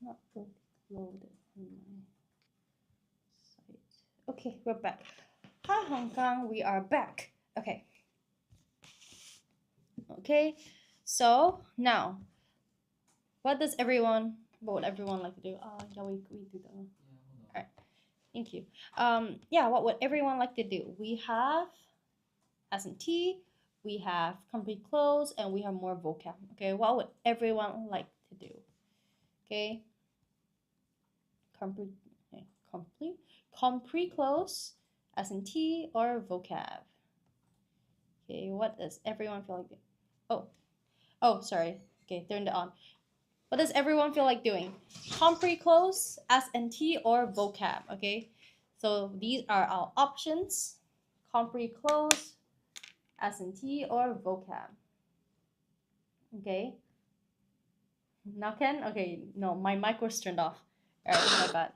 not loaded on my site. Okay, we're back. Hi Hong Kong, we are back. Okay. Okay, so now, what would everyone like to do? Yeah, we do that one. All right, thank you. Yeah, what would everyone like to do? We have S&T, we have complete close, and we have more vocab. Okay, what would everyone like to do? Okay, complete, complete close, S&T, or vocab. Okay, what does everyone feel like doing? Oh, sorry. Okay, turned it on. What does everyone feel like doing? Complete close, S&T, or vocab? Okay, so these are our options: complete close, S&T, or vocab. Okay. Now Ken? Okay, no, my mic was turned off. Alright, my bad.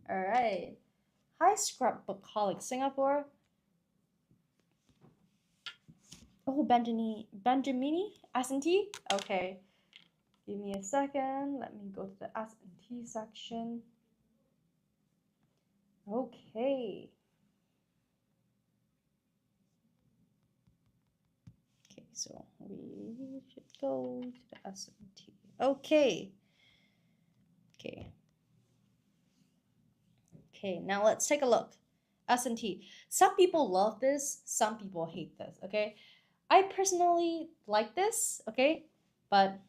Alright. Hi, Scrapbookaholic Singapore. Oh, Benjamini? S&T? Okay. Give me a second. Let me go to the S&T section. Okay. Okay, so we should go to the S&T. Okay. Okay. Okay, now let's take a look. S&T. Some people love this, some people hate this, okay? I personally like this, okay? But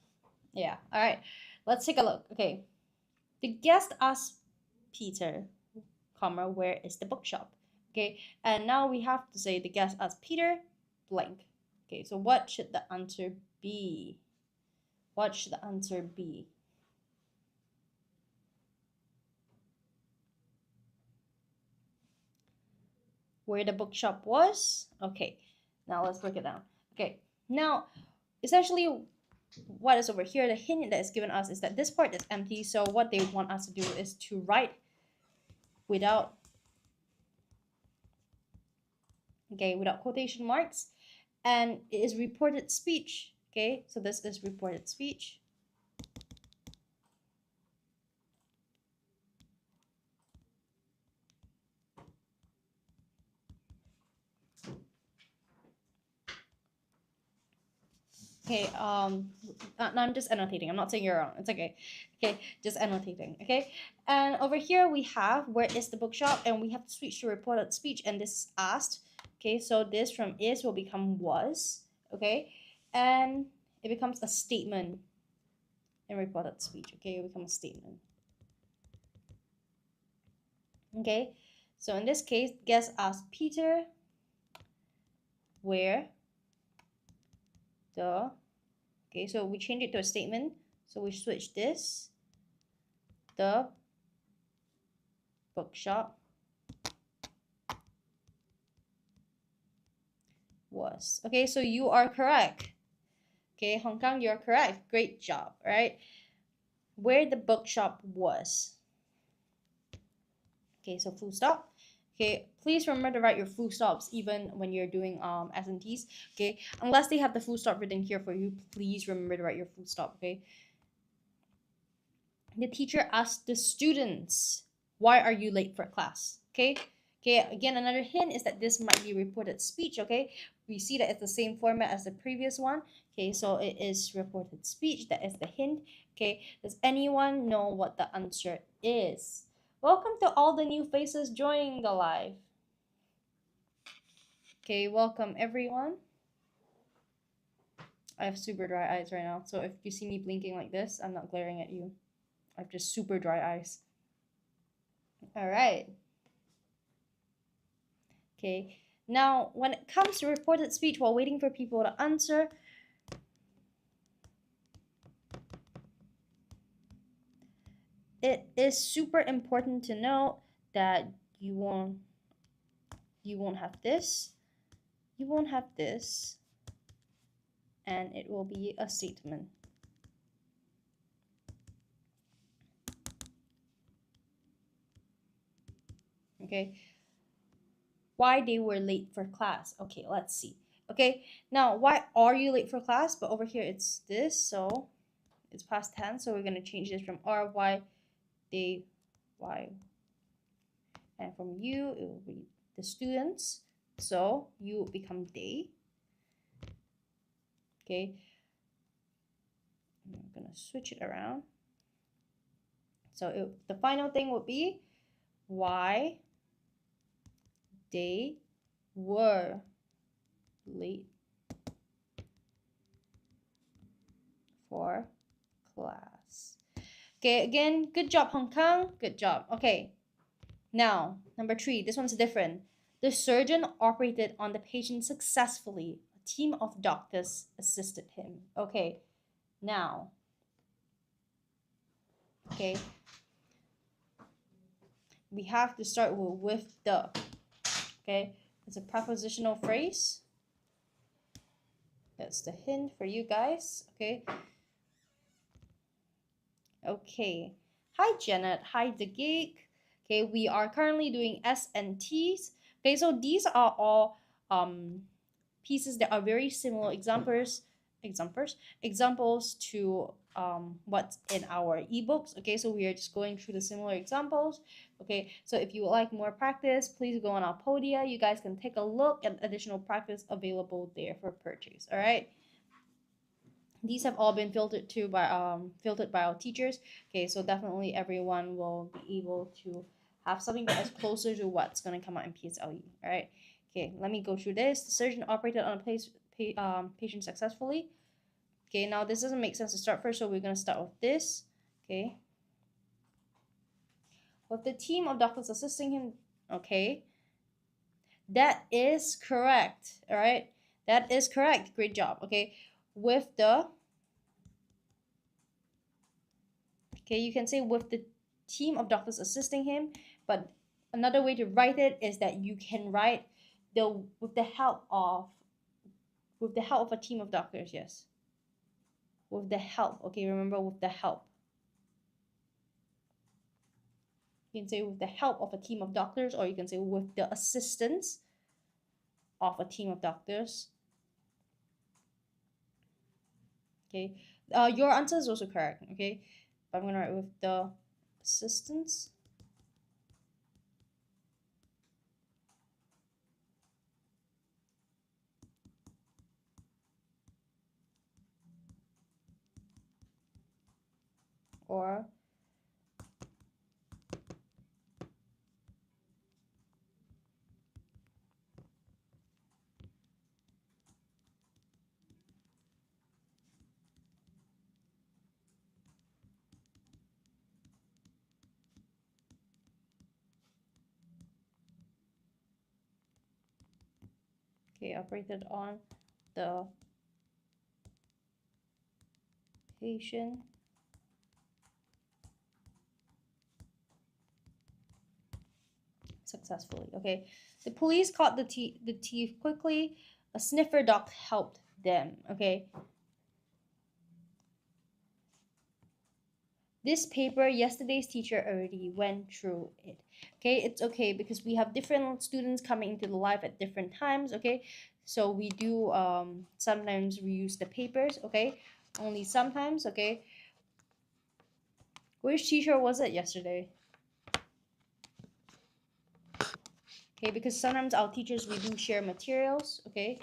yeah, all right. Let's take a look. Okay. The guest asked Peter, comma, where is the bookshop? Okay, and now we have to say the guest asked Peter blank. Okay, so what should the answer be? What should the answer be? Where the bookshop was? Okay, now let's break it down. Okay, now essentially what is over here, the hint that is given us is that this part is empty, so what they want us to do is to write without without quotation marks, and it is reported speech. Okay, so this is reported speech. Okay, I'm just annotating. I'm not saying you're wrong. It's okay. Okay, just annotating. Okay, and over here we have where is the bookshop, and we have to switch to reported speech, and this is asked. Okay, so this from is will become was. Okay, and it becomes a statement in reported speech. Okay, it becomes a statement. Okay, so in this case, guest asked Peter where the, okay, so we change it to a statement, so we switch this, the bookshop was. Okay, so you are correct. Okay, Hong Kong, you're correct. Great job, right? Where the bookshop was. Okay, so full stop. Okay, please remember to write your full stops even when you're doing S&Ts. Okay, unless they have the full stop written here for you, please remember to write your full stop. Okay. The teacher asked the students, why are you late for class? Okay. Okay, again, another hint is that this might be reported speech. Okay, we see that it's the same format as the previous one. Okay, so it is reported speech. That is the hint. Okay, does anyone know what the answer is? Welcome to all the new faces joining the live. Okay, welcome everyone. I have super dry eyes right now, so if you see me blinking like this, I'm not glaring at you. I have just super dry eyes. All right. Okay, now when it comes to reported speech while waiting for people to answer, it is super important to note that you won't have this, you won't have this, and it will be a statement. Okay, why they were late for class. Okay, let's see. Okay, now why are you late for class? But over here it's this, so it's past tense, so we're going to change this from are, why day Y. And from you, it will be the students. So you become day. Okay. I'm gonna switch it around. So the final thing would be why they were late for class. Okay, again, good job, Hong Kong. Good job. Okay, now, number 3. This one's different. The surgeon operated on the patient successfully. A team of doctors assisted him. Okay, now, okay, we have to start with the. Okay, it's a prepositional phrase. That's the hint for you guys. Okay. Okay. Hi, Janet. Hi, the geek. Okay, we are currently doing S and T's. Okay, so these are all pieces that are very similar examples to what's in our ebooks. Okay, so we are just going through the similar examples. Okay, so if you would like more practice, please go on our Podia. You guys can take a look at additional practice available there for purchase. All right. These have all been filtered by our teachers. Okay, so definitely everyone will be able to have something that is closer to what's going to come out in PSLE. All right. Okay, let me go through this. The surgeon operated on a patient successfully. Okay, now this doesn't make sense to start first, so we're going to start with this. Okay. With the team of doctors assisting him. Okay. That is correct. All right. That is correct. Great job. Okay. With the. Okay, you can say with the team of doctors assisting him, but another way to write it is that you can write with the help of a team of doctors. Yes, with the help. Okay, remember, with the help. You can say with the help of a team of doctors, or you can say with the assistance of a team of doctors. Okay, your answer is also correct. Okay, but I'm gonna write with the assistance or okay, operated on the patient successfully. Okay, the police caught the thief quickly. A sniffer dog helped them. Okay, this paper, yesterday's teacher already went through it. Okay, it's okay because we have different students coming into the live at different times. Okay, so we do sometimes reuse the papers. Okay, only sometimes. Okay, which teacher was it yesterday? Okay, because sometimes our teachers, we do share materials. Okay.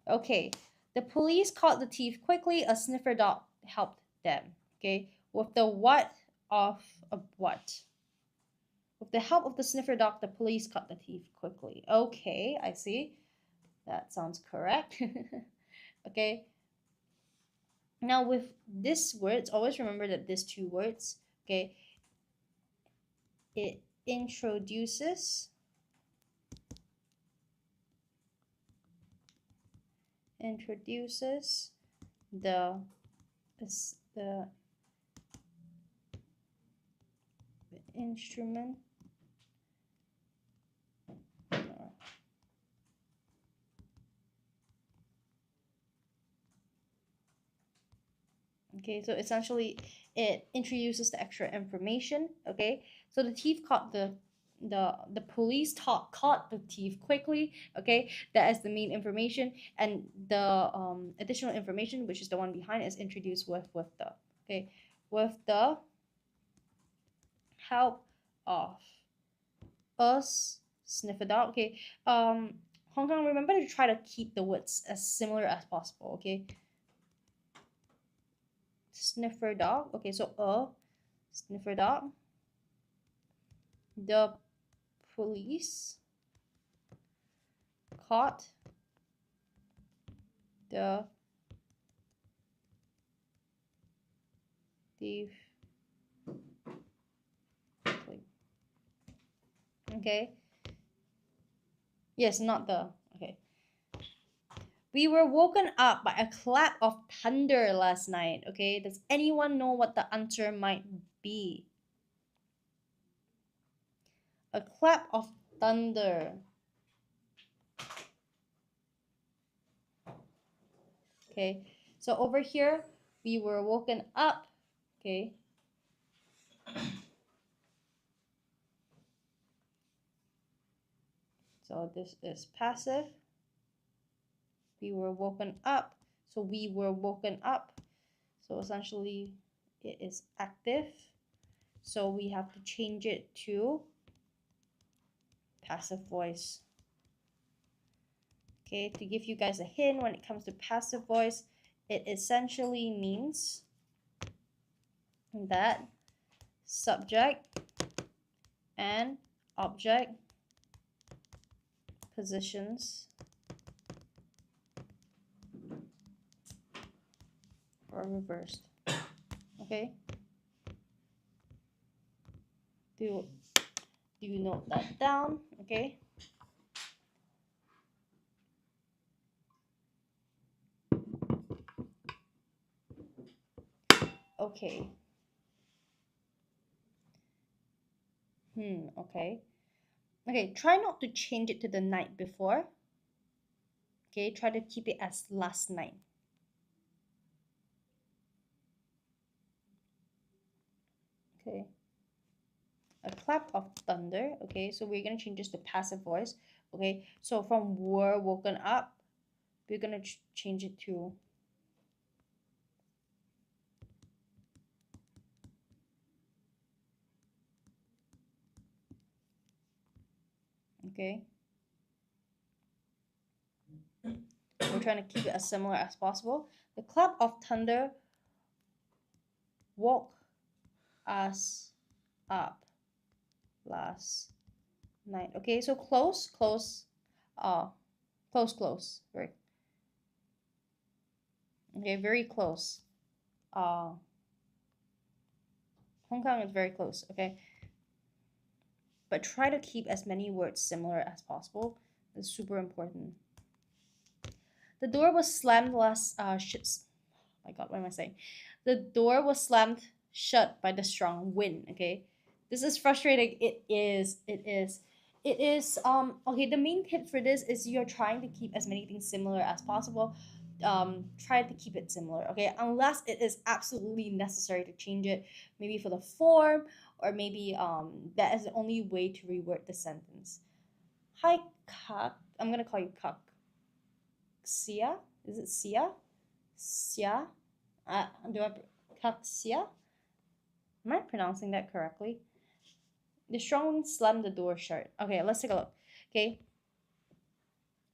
Okay, the police caught the thief quickly. A sniffer dog helped them. Okay, with the what of a what? With the help of the sniffer dog, the police caught the thief quickly. Okay, I see. That sounds correct. Okay. Now with this words, always remember that these two words, okay, it introduces the instrument. Okay, so essentially it introduces the extra information. Okay, so the thief caught the the police caught the thief quickly. Okay, that is the main information, and the additional information, which is the one behind, is introduced with the, okay, with the help of us sniffer dog. Okay, Hong Kong, remember to try to keep the words as similar as possible. Okay, sniffer dog. Okay, so sniffer dog. The police caught the thief. Okay. Yes, not the. Okay. We were woken up by a clap of thunder last night. Okay. Does anyone know what the answer might be? A clap of thunder. Okay. So over here, we were woken up. Okay. So this is passive. We were woken up. So we were woken up. So essentially, it is active. So we have to change it to passive voice. Okay, to give you guys a hint, when it comes to passive voice, it essentially means that subject and object positions are reversed. Okay, do you note that down? Okay. Okay. Okay. Okay, try not to change it to the night before. Okay, try to keep it as last night. Okay. A clap of thunder. Okay, so we're gonna change this to passive voice. Okay, so from were woken up, we're gonna change it to okay. We're trying to keep it as similar as possible. The clap of thunder woke us up last night. Okay, so close, close, close, very. Okay, very close. Hong Kong is very close. Okay, but try to keep as many words similar as possible. It's super important. The door was slammed last. Oh my God, what am I saying? The door was slammed shut by the strong wind. Okay, this is frustrating. It is. It is. It is. Okay, the main tip for this is you're trying to keep as many things similar as possible. Try to keep it similar. Okay, unless it is absolutely necessary to change it, maybe for the form, or maybe that is the only way to reword the sentence. Hi, Kak. I'm gonna call you Kak. Xia? Is it Xia? Xia? Do I Xia? Am I pronouncing that correctly? The strong wind slammed the door shut. Okay, let's take a look. Okay.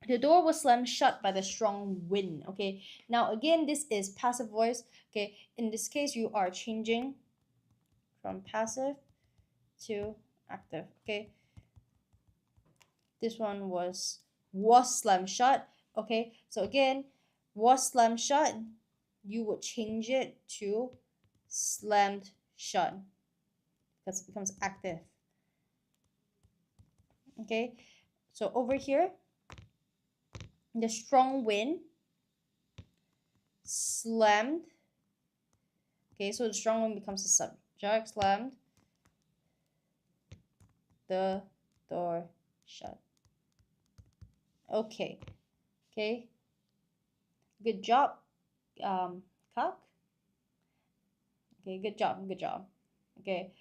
The door was slammed shut by the strong wind. Okay. Now again, this is passive voice. Okay. In this case, you are changing from passive to active. Okay. This one was slammed shut. Okay. So again, was slammed shut. You would change it to slammed shut because it becomes active. Okay, so over here, the strong wind slammed. Okay, so the strong wind becomes the subject, slammed the door shut. Okay, okay, good job, Kak. Okay, good job. Okay,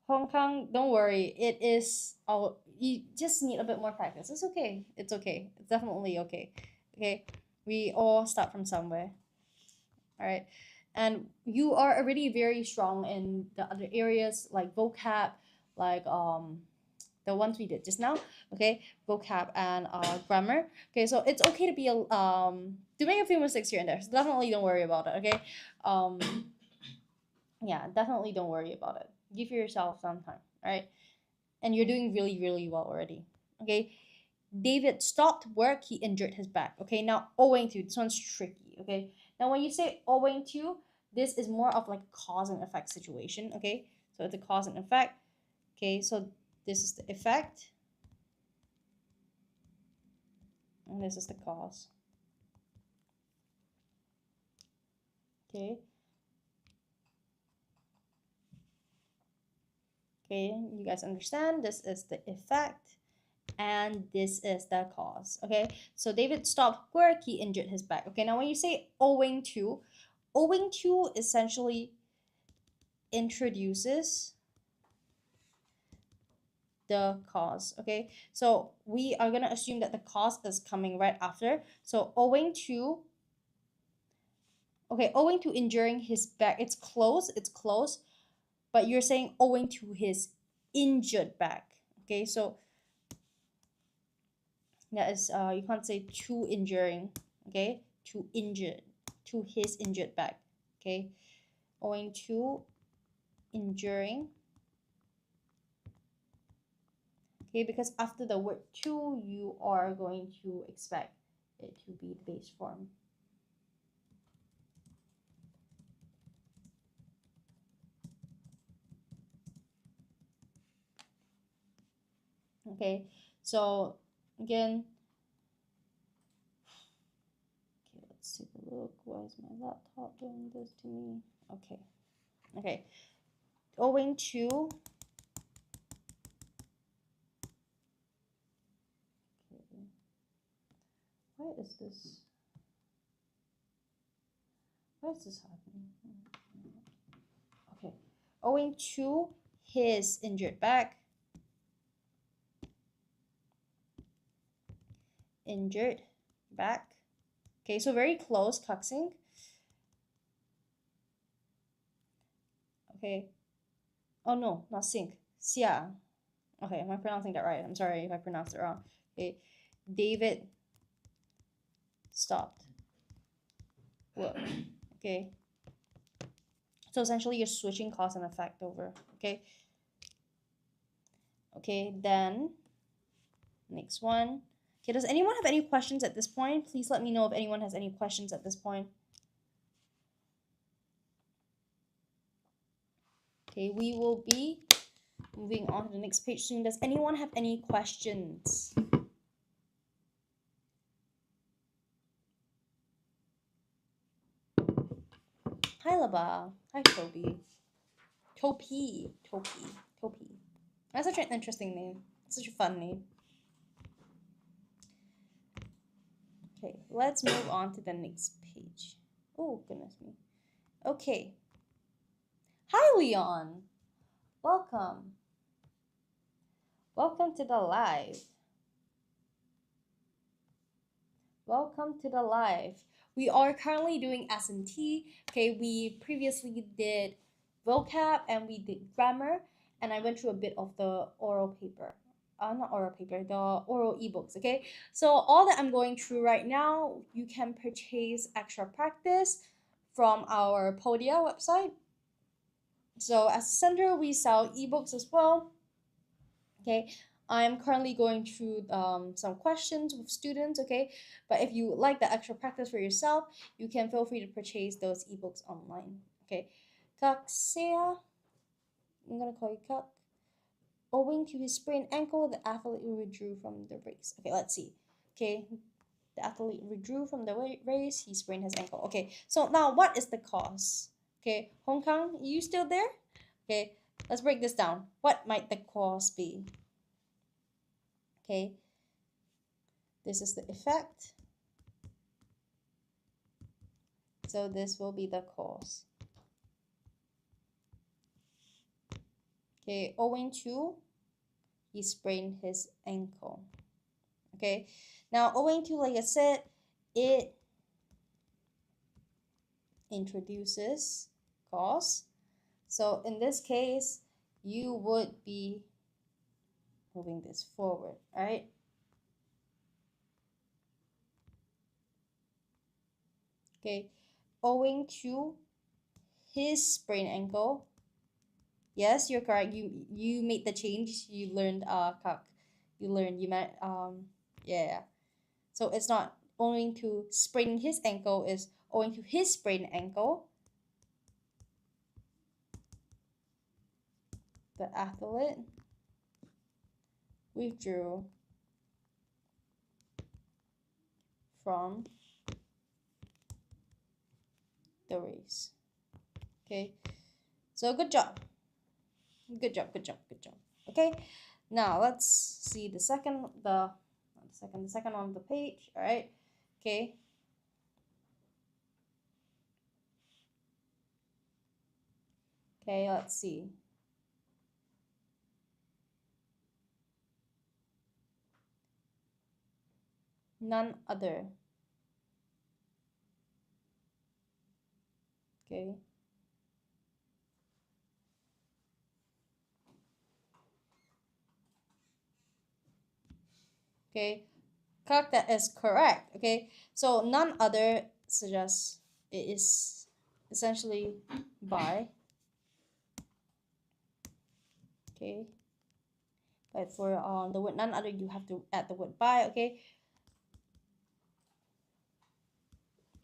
Hong Kong, don't worry. It is. Oh, you just need a bit more practice. It's okay. It's okay. It's definitely okay. Okay, we all start from somewhere. All right, and you are already very strong in the other areas like vocab, like the ones we did just now. Okay, vocab and grammar. Okay, so it's okay to be a to make a few mistakes here and there. So definitely don't worry about it. Okay, um yeah, definitely don't worry about it. Give yourself some time. All right, and you're doing really really well already. Okay, David stopped work, he injured his back. Okay, now owing to, this one's tricky. Okay, now when you say owing to, this is more of like a cause and effect situation. Okay, so it's a cause and effect. Okay, so this is the effect and this is the cause. Okay, okay, you guys understand? This is the effect and this is the cause. Okay, so David stopped work, he injured his back. Okay, now when you say owing to essentially introduces the cause. Okay, so we are going to assume that the cause is coming right after. So owing to, okay, owing to injuring his back, it's close, but you're saying owing to his injured back. Okay, so that is you can't say to injuring. Okay, to injured, to his injured back. Okay, owing to injuring. Okay, because after the word to, you are going to expect it to be the base form. Okay, so again, okay, let's take a look. Why is my laptop doing this to me? Okay, okay, owing to, okay, why is this? Why is this happening? Okay, owing to his injured back, injured back. Okay, so very close, Kaksing. Okay. Oh no, not sink. Xia. Okay, am I pronouncing that right? I'm sorry if I pronounced it wrong. Okay. David stopped work. Okay. So essentially you're switching cause and effect over. Okay. Okay, then next one. Okay, does anyone have any questions at this point? Please let me know if anyone has any questions at this point. Okay, we will be moving on to the next page soon. Does anyone have any questions? Hi, Laba. Hi, Toby. Topi. That's such an interesting name. Such a fun name. Okay, let's move on to the next page. Oh, goodness me. Okay. Hi, Leon. Welcome. Welcome to the live. Welcome to the live. We are currently doing S&T. Okay, we previously did vocab and we did grammar, and I went through a bit of the oral paper. Not oral paper, the oral ebooks. Okay, so all that I'm going through right now, you can purchase extra practice from our Podia website. So as a center, we sell ebooks as well. Okay, I'm currently going through some questions with students. Okay, but if you like the extra practice for yourself, you can feel free to purchase those ebooks online. Okay, Kaksea, I'm gonna call you Kak. Owing to his sprained ankle, the athlete withdrew from the race. Okay, let's see. Okay, the athlete withdrew from the race. He sprained his ankle. Okay, so now what is the cause? Okay, Hong Kong, are you still there? Okay, let's break this down. What might the cause be? Okay, this is the effect. So this will be the cause. Okay, owing to he sprained his ankle. Okay, now owing to, like I said, it introduces cause. So in this case, you would be moving this forward, right? Okay, owing to his sprained ankle. Yes, you're correct. You made the change. You learned you learned you meant yeah. So it's not owing to spraining his ankle, is owing to his sprained ankle. The athlete withdrew from the race. Okay, so good job. Good job, good job, good job. Okay, now let's see the second on the page. All right. Okay. Okay, let's see. None other. Okay. Okay, correct, that is correct. Okay, so none other suggests it is essentially by. Okay, but for the word none other, you have to add the word by. Okay,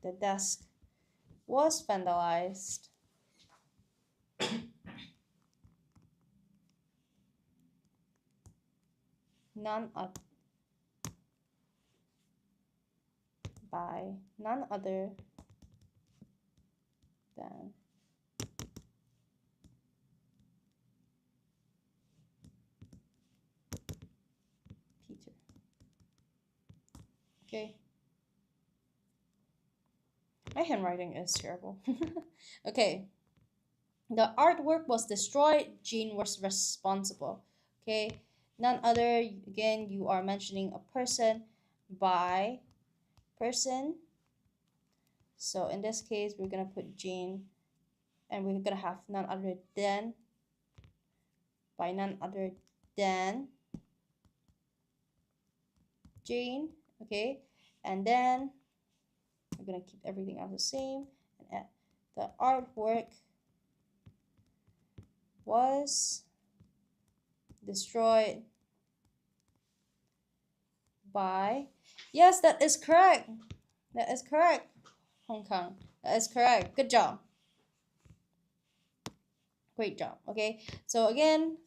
the desk was vandalized none other by none other than Peter. Okay, my handwriting is terrible. Okay, the artwork was destroyed. Jean was responsible. Okay, none other. Again, you are mentioning a person by person. So in this case, we're gonna put Jean, and we're gonna have none other than by none other than Jane. Okay, and then we're gonna keep everything else the same and add the artwork was destroyed by. Yes, that is correct. That is correct. Hong Kong. That is correct. Good job. Great job. Okay, so again,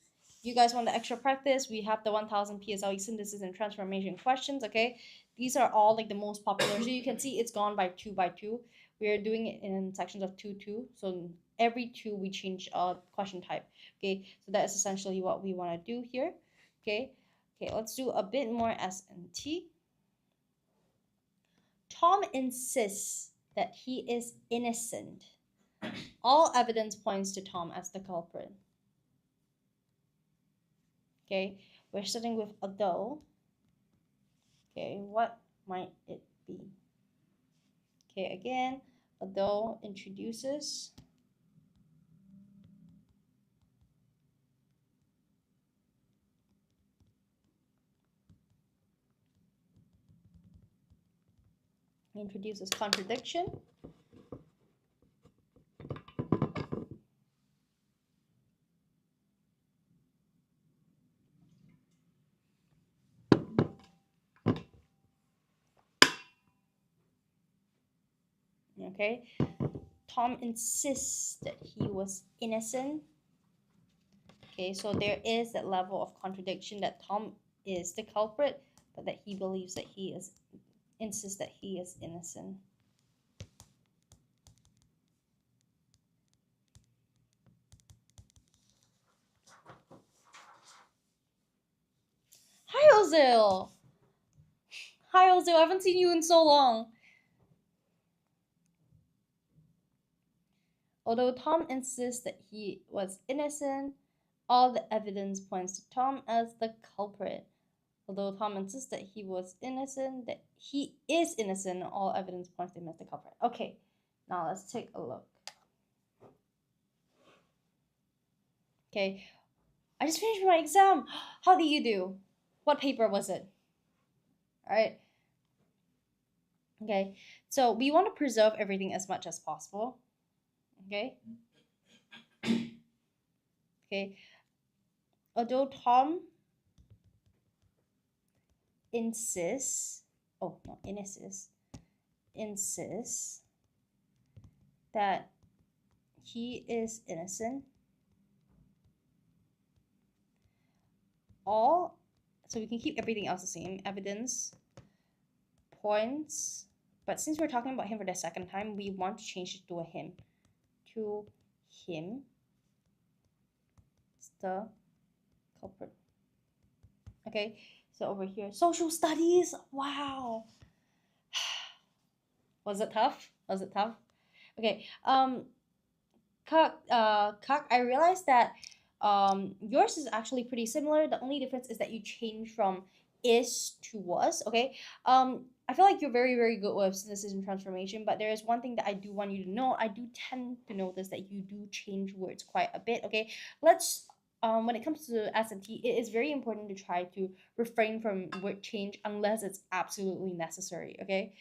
you guys want the extra practice, we have the 1000 PSLE synthesis and transformation questions. Okay, these are all like the most popular. So you can see it's gone by two. We are doing it in sections of 2. So every 2 we change question type. Okay, so that is essentially what we want to do here. Okay, let's do a bit more S&T. Tom insists that he is innocent. All evidence points to Tom as the culprit. Okay, we're starting with although. Okay, what might it be? Okay, again, although introduces contradiction. Okay, Tom insists that he was innocent. Okay, so there is that level of contradiction that Tom is the culprit, but that he believes that he insists that he is innocent. Hi, Ozil. Hi, Ozil. I haven't seen you in so long. Although Tom insists that he was innocent, All the evidence points to Tom as the culprit. Although Tom insists that he was innocent, that he is innocent, all evidence points to him as the culprit. Okay, now let's take a look. Okay, I just finished my exam. How did you do? What paper was it? All right. Okay, so we want to preserve everything as much as possible. Okay. Okay. Although Tom insists, oh, not insists that he is innocent, all, so we can keep everything else the same, evidence points, but since we're talking about him for the second time, we want to change it to a him. To him, it's the culprit. Okay, so over here, social studies. Wow. Was it tough? Was it tough? Okay. Kak, I realized that yours is actually pretty similar. The only difference is that you change from is to was. Okay. I feel like you're very, very good with synthesis and transformation, but there is one thing that I do want you to know. I do tend to notice that you do change words quite a bit. Okay. Let's when it comes to SMT, it is very important to try to refrain from word change unless it's absolutely necessary. Okay.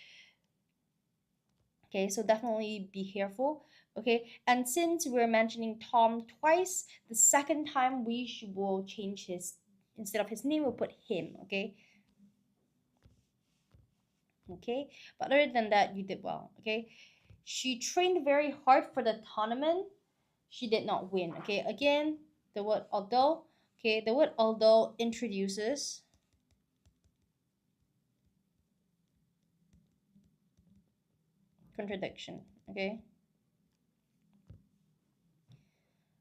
Okay, so definitely be careful. Okay, and since we're mentioning Tom twice, the second time will change his, instead of his name, we'll put him. Okay. Okay, but other than that, you did well. Okay, she trained very hard for the tournament. She did not win. Okay, again, the word although. Okay, the word although introduces contradiction. Okay.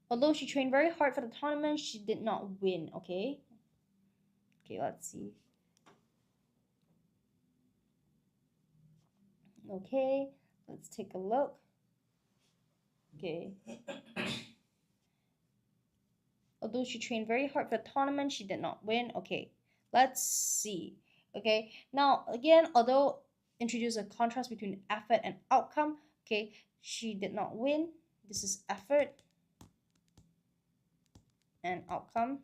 Although she trained very hard for the tournament, she did not win. Okay. Okay, let's see. Okay, let's take a look. Okay. Although she trained very hard for the tournament, she did not win. Okay, let's see. Okay, now again, although introduce a contrast between effort and outcome. Okay, she did not win. This is effort and outcome.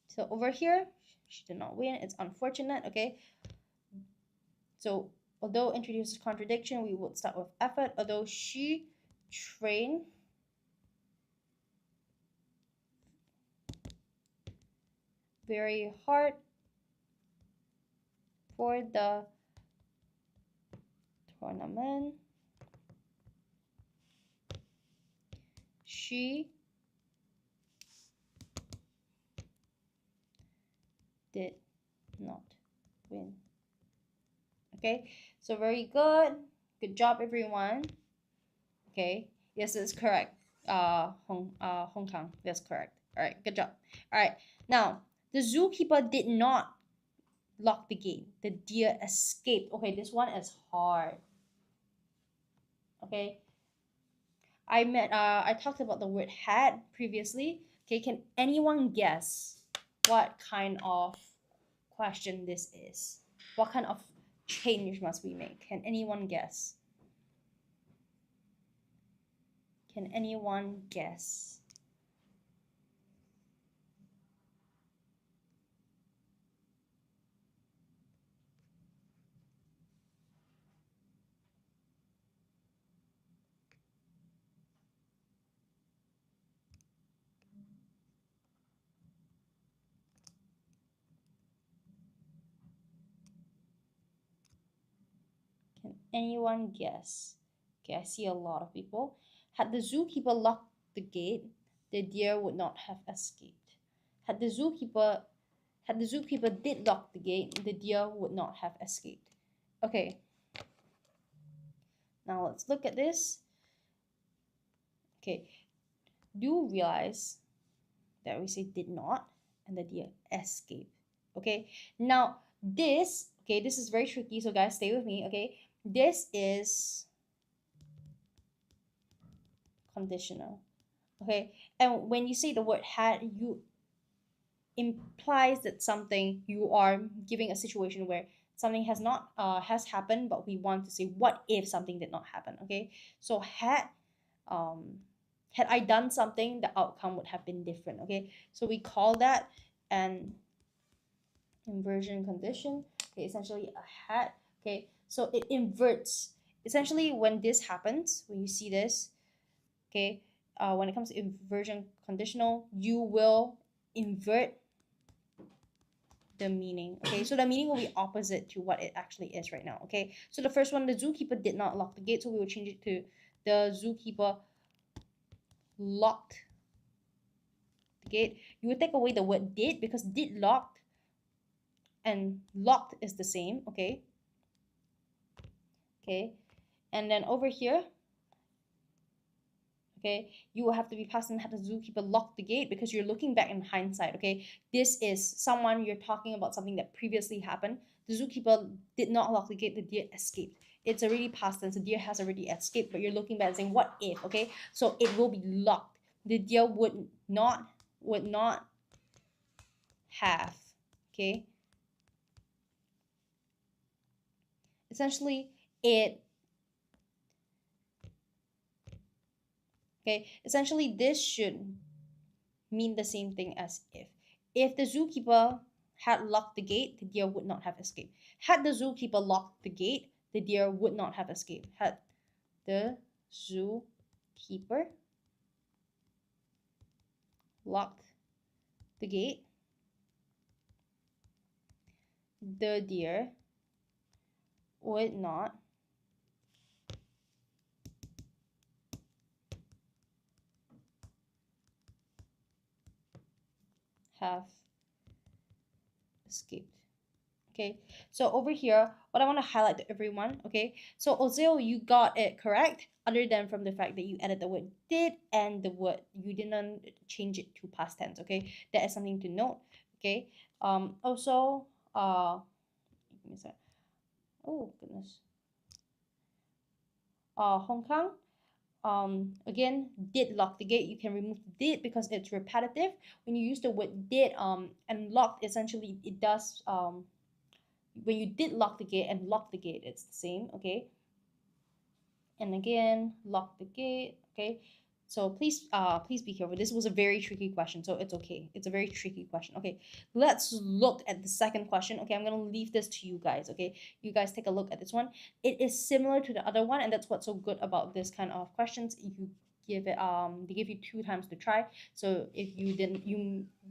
So over here, she did not win. It's unfortunate. Okay. So although introduces contradiction, we would start with effort. Although she trained very hard for the tournament, she did not win. Okay, so very good. Good job, everyone. Okay, yes, it's correct. Hong Kong, that's correct. All right, good job. All right, now the zookeeper did not lock the gate. The deer escaped. Okay, this one is hard. Okay, I talked about the word had previously. Okay, can anyone guess what kind of question this is? What kind of change must we make? Can anyone guess? Can anyone guess? Can anyone guess? Okay, I see a lot of people. Had the zookeeper locked the gate, the deer would not have escaped. Had the zookeeper did lock the gate, the deer would not have escaped. Okay. Now let's look at this. Okay. Do realize that we say did not and the deer escaped. Okay. Now this, okay, this is very tricky, so guys stay with me. Okay, this is conditional. Okay, and when you say the word had, you implies that something, you are giving a situation where something has not has happened, but we want to say what if something did not happen. Okay, so um had I done something, the outcome would have been different. Okay, so we call that an inversion condition. Okay, essentially a had. Okay, so it inverts. Essentially, when this happens, when you see this, okay, when it comes to inversion conditional, you will invert the meaning. Okay, so the meaning will be opposite to what it actually is right now. Okay, so the first one, the zookeeper did not lock the gate, so we will change it to the zookeeper locked the gate. You would take away the word did, because did locked and locked is the same. Okay, okay, and then over here, okay, you will have to be past and have the zookeeper lock the gate, because you're looking back in hindsight. Okay, this is someone, you're talking about something that previously happened. The zookeeper did not lock the gate, the deer escaped. It's already past tense, the deer has already escaped, but you're looking back and saying what if. Okay, so it will be locked. The deer would not have. Okay, essentially it okay, essentially this should mean the same thing as if. If the zookeeper had locked the gate, the deer would not have escaped. Had the zookeeper locked the gate, the deer would not have escaped. Had the zookeeper locked the gate, the deer would not have escaped. Okay, so over here, what I want to highlight to everyone, okay, so Ozil, you got it correct, other than from the fact that you added the word did and the word, you didn't change it to past tense. Okay, that is something to note. Okay, also, give me a sec. Oh goodness, Hong Kong, again, did lock the gate, you can remove did because it's repetitive. When you use the word did and locked, essentially it does when you did lock the gate and lock the gate, it's the same. Okay, and again, lock the gate. Okay, so please be careful, this was a very tricky question, so it's okay, it's a very tricky question. Okay, let's look at the second question. Okay, I'm gonna leave this to you guys. Okay, you guys take a look at this one. It is similar to the other one, and that's what's so good about this kind of questions. You give it they give you 2 times to try, so if you didn't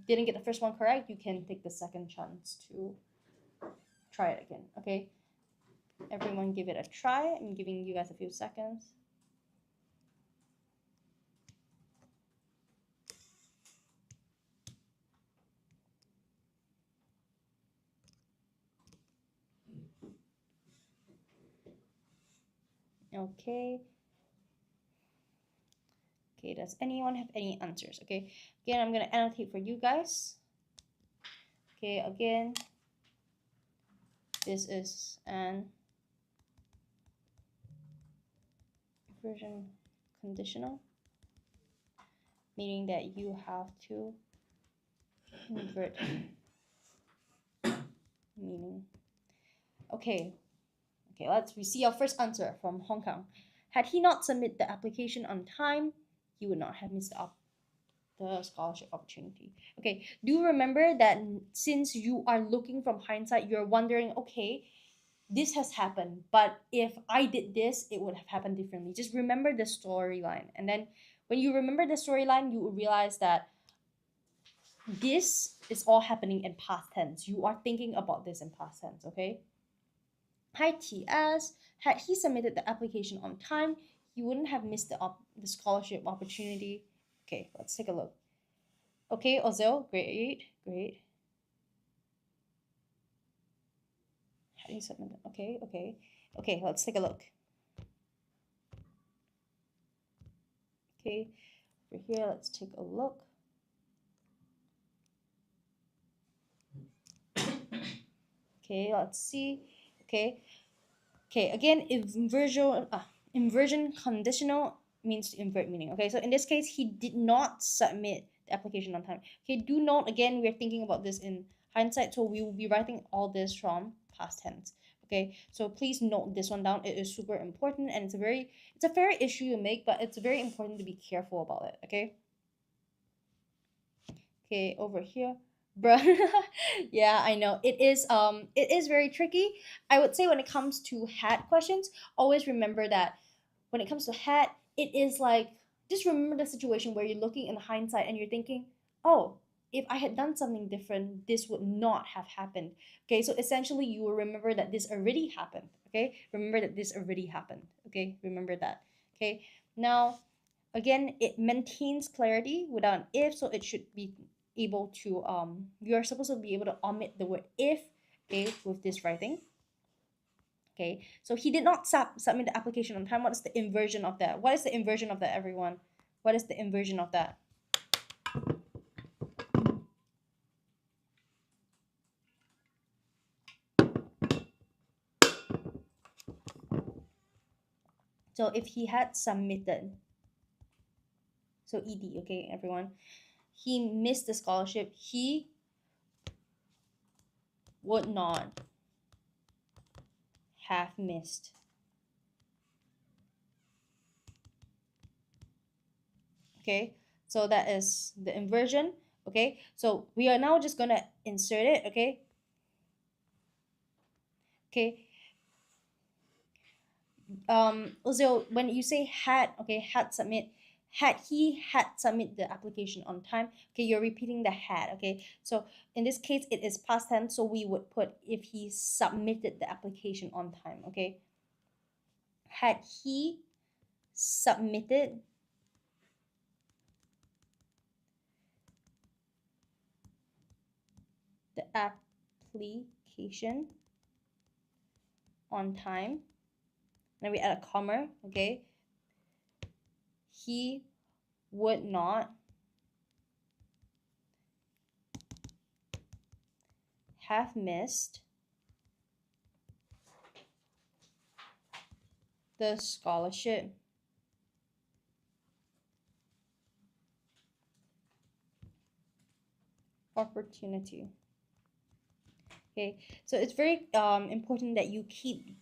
get the first one correct, you can take the second chance to try it again. Okay, everyone give it a try. I'm giving you guys a few seconds. Okay. Okay, does anyone have any answers? Okay, again, I'm gonna annotate for you guys. Okay, again, this is an inversion conditional, meaning that you have to invert meaning. Okay, okay, we see our first answer from Hong Kong. Had he not submitted the application on time, he would not have missed the scholarship opportunity. Okay, do remember that since you are looking from hindsight, you're wondering, okay, this has happened, but if I did this, it would have happened differently. Just remember the storyline. And then when you remember the storyline, you will realize that this is all happening in past tense. You are thinking about this in past tense, okay? Hi TS, had he submitted the application on time, he wouldn't have missed the scholarship opportunity. Okay, let's take a look. Okay, Ozil, great, great. How do you submit it? Okay, okay. Okay, let's take a look. Okay, over here, let's take a look. Okay, let's see. Okay, okay. Again, inversion conditional. means to invert meaning. Okay, so in this case, he did not submit the application on time. Okay, do note again, we're thinking about this in hindsight, so we will be writing all this from past tense. Okay, so please note this one down. It is super important, and it's a fair issue to make, but it's very important to be careful about it. Okay. Okay, over here. Bruh. Yeah, I know. It is very tricky. I would say when it comes to hat questions, always remember that when it comes to hat, it is like just remember the situation where you're looking in hindsight and you're thinking, oh, if I had done something different, this would not have happened. Okay, so essentially you will remember that this already happened. Okay, remember that this already happened. Okay, remember that. Okay, now again, it maintains clarity without an if, so it should be able to you are supposed to be able to omit the word if, okay, with this writing. Okay, so he did not submit the application on time. What is the inversion of that? What is the inversion of that, everyone? What is the inversion of that? So if he had submitted, so ed, okay, everyone, he missed the scholarship, he would not have missed. Okay, so that is the inversion. Okay, so we are now just gonna insert it. Okay. Okay, also when you say had, okay, had submit, had he had submit the application on time, okay, you're repeating the had. Okay, so in this case it is past tense, so we would put if he submitted the application on time. Okay, had he submitted the application on time, then we add a comma. Okay, he would not have missed the scholarship opportunity. Okay, so it's very important that you keep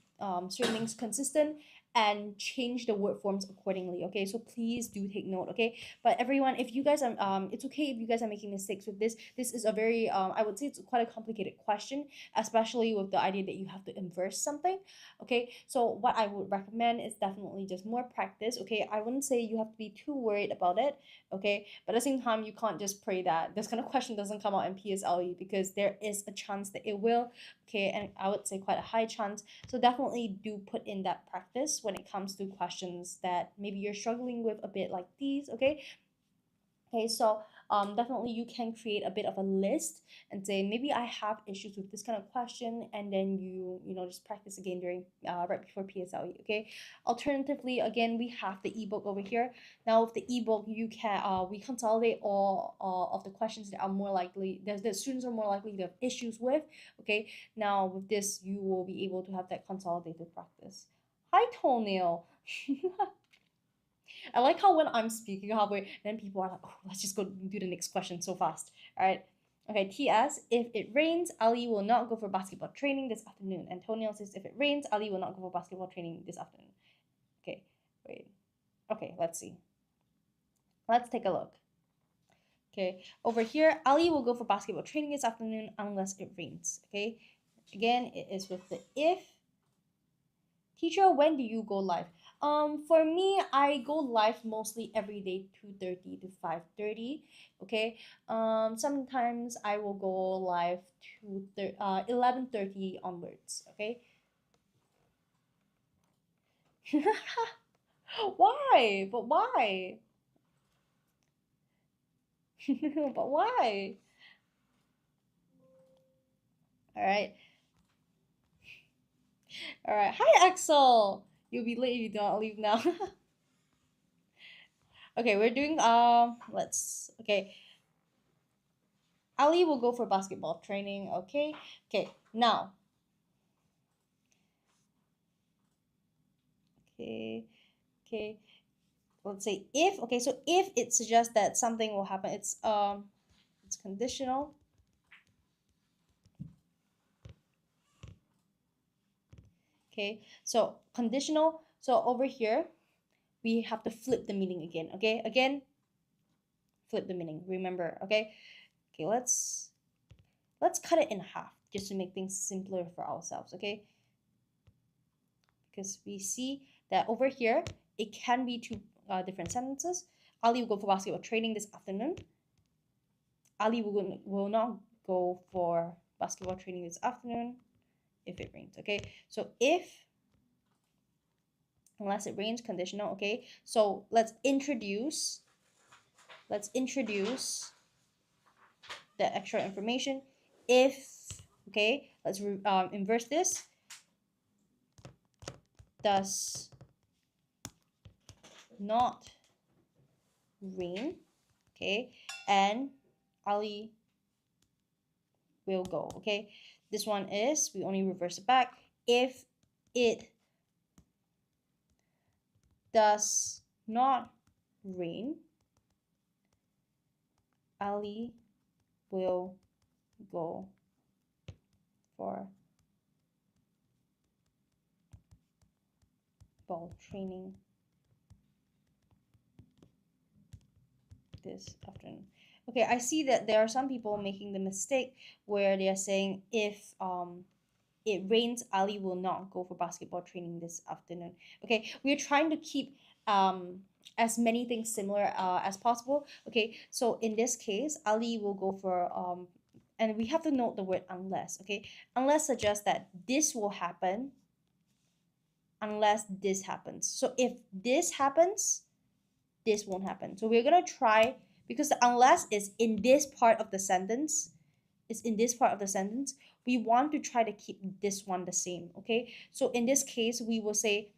certain things consistent and change the word forms accordingly. Okay, so please do take note. Okay, but everyone, if you guys are it's okay if you guys are making mistakes with this. This is a very I would say it's quite a complicated question, especially with the idea that you have to inverse something. Okay, so what I would recommend is definitely just more practice. Okay, I wouldn't say you have to be too worried about it. Okay, but at the same time you can't just pray that this kind of question doesn't come out in PSLE, because there is a chance that it will. Okay, and I would say quite a high chance, so definitely do put in that practice when it comes to questions that maybe you're struggling with a bit like these. Okay. Okay, so definitely you can create a bit of a list and say maybe I have issues with this kind of question, and then you know just practice again during right before PSLE. Okay. Alternatively, again we have the ebook over here. Now with the ebook, you can we consolidate all of the questions that are more likely the students are more likely to have issues with. Okay. Now with this, you will be able to have that consolidated practice. Hi, Toenail. I like how when I'm speaking halfway, then people are like, oh, let's just go do the next question so fast. All right. Okay, TS, if it rains, Ali will not go for basketball training this afternoon. Antonio says, if it rains, Ali will not go for basketball training this afternoon. Okay, wait. Okay, let's see. Let's take a look. Okay, over here, Ali will go for basketball training this afternoon unless it rains. Okay, again, it is with the if. Teacher, when do you go live? For me, I go live mostly every day, 2:30 to 5:30. Okay. Sometimes I will go live to 11:30 onwards. Okay. Why? But why? But why? All right. All right. Hi, Axel. You'll be late if you don't leave now. Okay, we're doing let's okay. Ali will go for basketball training. Okay. Okay. Now. Okay. Okay. let's say if, okay, so if it suggests that something will happen, it's conditional. Okay, so conditional. So over here, we have to flip the meaning again. Okay, again, flip the meaning. Remember, okay? Okay, let's cut it in half just to make things simpler for ourselves, okay? Because we see that over here, it can be two different sentences. Ali will go for basketball training this afternoon. Ali will not go for basketball training this afternoon if it rains, okay? So if, unless it rains, conditional, okay? So let's introduce the extra information. If, okay, let's inverse this. Does not rain, okay, and Ali will go, okay. This one is, we only reverse it back. If it does not rain, Ali will go for ball training this afternoon. Okay, I see that there are some people making the mistake where they are saying if it rains, Ali will not go for basketball training this afternoon. Okay, we're trying to keep as many things similar as possible. Okay, so in this case, Ali will go for and we have to note the word unless. Okay, unless suggests that this will happen unless this happens. So if this happens, this won't happen. So we're gonna try, because the unless is in this part of the sentence, we want to try to keep this one the same, okay? So in this case, we will say,